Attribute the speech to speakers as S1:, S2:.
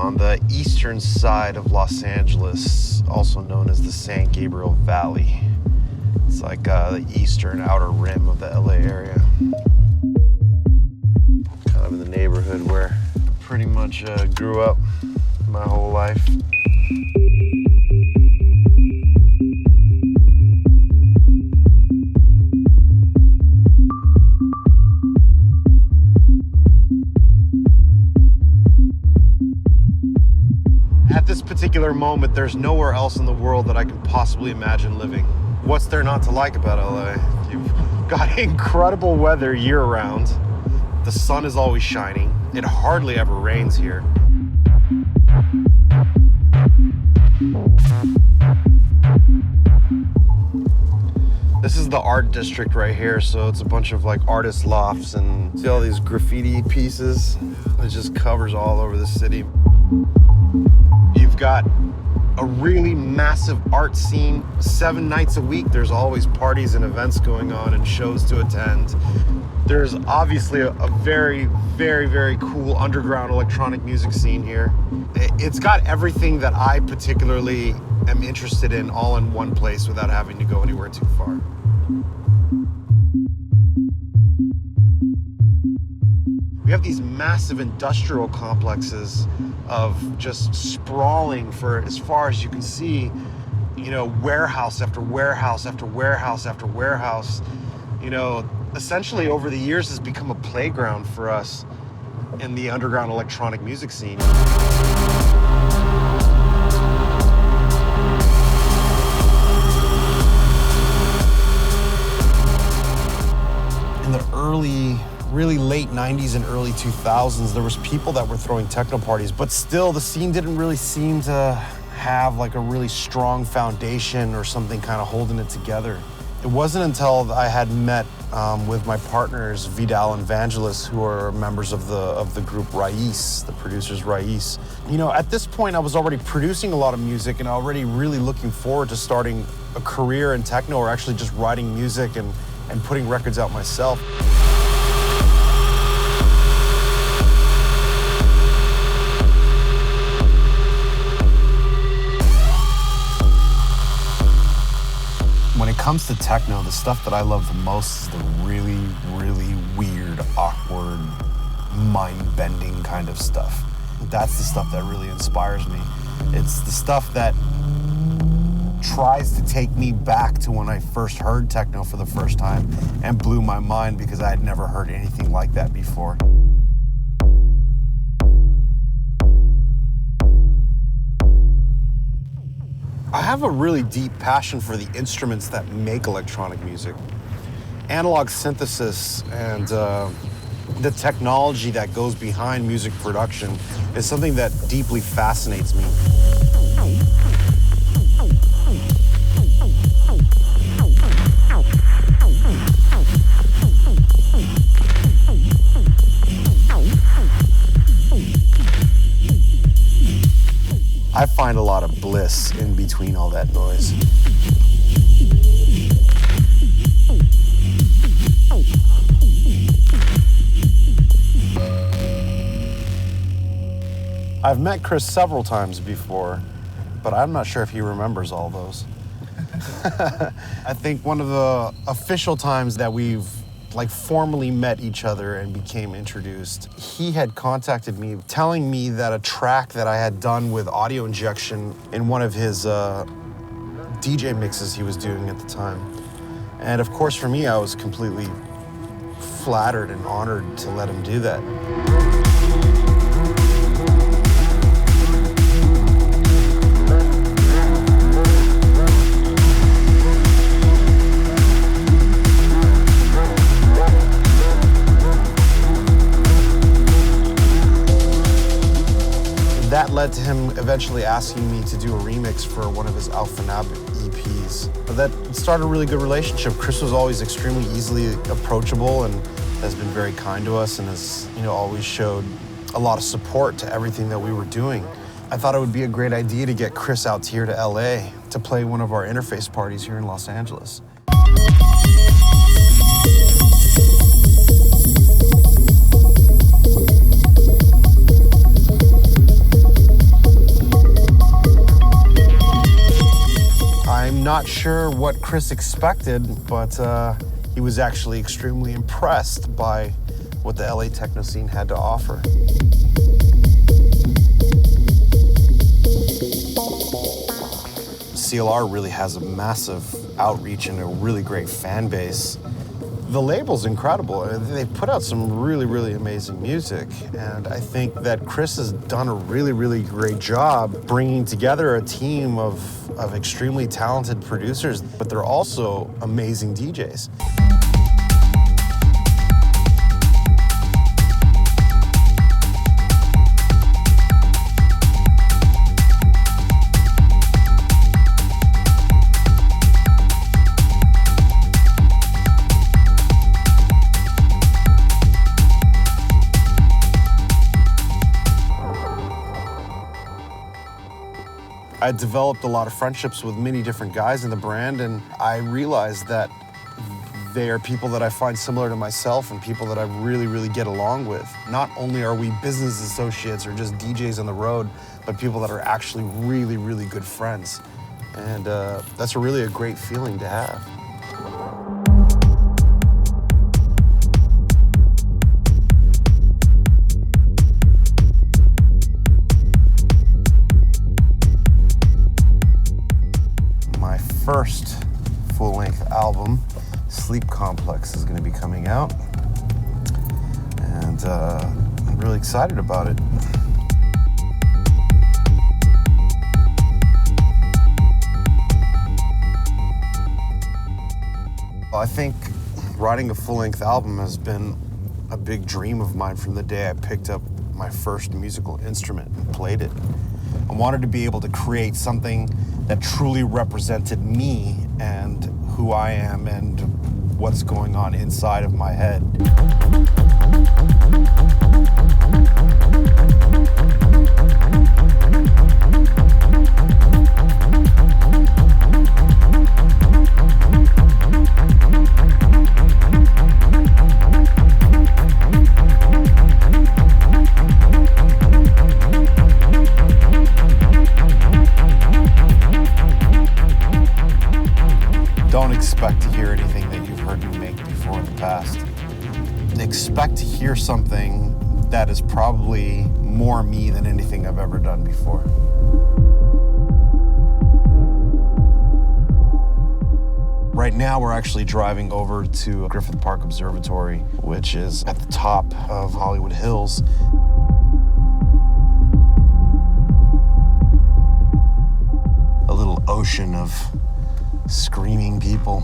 S1: on the eastern side of Los Angeles, also known as the San Gabriel Valley. It's like the eastern outer rim of the LA area. Kind of in the neighborhood where I pretty much grew up my whole life. At this particular moment, there's nowhere else in the world that I can possibly imagine living. What's there not to like about LA? You've got incredible weather year-round. The sun is always shining. It hardly ever rains here. This is the art district right here, so it's a bunch of like artist lofts, and see all these graffiti pieces? It just covers all over the city. You've got a really massive art scene. 7 nights a week, there's always parties and events going on and shows to attend. There's obviously a very, very, very cool underground electronic music scene here. It's got everything that I particularly am interested in all in one place without having to go anywhere too far. We have these massive industrial complexes of just sprawling for as far as you can see, you know, warehouse after warehouse after warehouse after warehouse. You know, essentially over the years has become a playground for us in the underground electronic music scene. In the really late 90s and early 2000s, there was people that were throwing techno parties, but still the scene didn't really seem to have like a really strong foundation or something kind of holding it together. It wasn't until I had met with my partners, Vidal and Vangelis, who are members of the group Raiz, the producers Raiz. You know, at this point I was already producing a lot of music and already really looking forward to starting a career in techno, or actually just writing music and putting records out myself. When it comes to techno, the stuff that I love the most is the really, really weird, awkward, mind-bending kind of stuff. That's the stuff that really inspires me. It's the stuff that tries to take me back to when I first heard techno for the first time and blew my mind because I had never heard anything like that before. I have a really deep passion for the instruments that make electronic music. Analog synthesis and the technology that goes behind music production is something that deeply fascinates me. I find a lot of bliss in between all that noise. I've met Chris several times before, but I'm not sure if he remembers all those. I think one of the official times that we've formally met each other and became introduced, he had contacted me telling me that a track that I had done with audio injection in one of his DJ mixes he was doing at the time. And of course for me, I was completely flattered and honored to let him do that. That led to him eventually asking me to do a remix for one of his Alphanab EPs. That started a really good relationship. Chris was always extremely easily approachable and has been very kind to us and has, always showed a lot of support to everything that we were doing. I thought it would be a great idea to get Chris out here to LA to play one of our interface parties here in Los Angeles. not sure what Chris expected, but he was actually extremely impressed by what the LA techno scene had to offer. CLR really has a massive outreach and a really great fan base. The label's incredible. They put out some really, really amazing music. And I think that Chris has done a really, really great job bringing together a team of extremely talented producers, but they're also amazing DJs. I developed a lot of friendships with many different guys in the brand, and I realized that they are people that I find similar to myself and people that I really, really get along with. Not only are we business associates or just DJs on the road, but people that are actually really, really good friends. And that's really a great feeling to have. First full-length album, Sleep Complex, is going to be coming out, and I'm really excited about it. I think writing a full-length album has been a big dream of mine from the day I picked up my first musical instrument and played it. I wanted to be able to create something that truly represented me and who I am and what's going on inside of my head. Don't expect to hear anything that you've heard me make before in the past. Expect to hear something that is probably more me than anything I've ever done before. Right now, we're actually driving over to Griffith Park Observatory, which is at the top of Hollywood Hills. A little ocean of screaming people.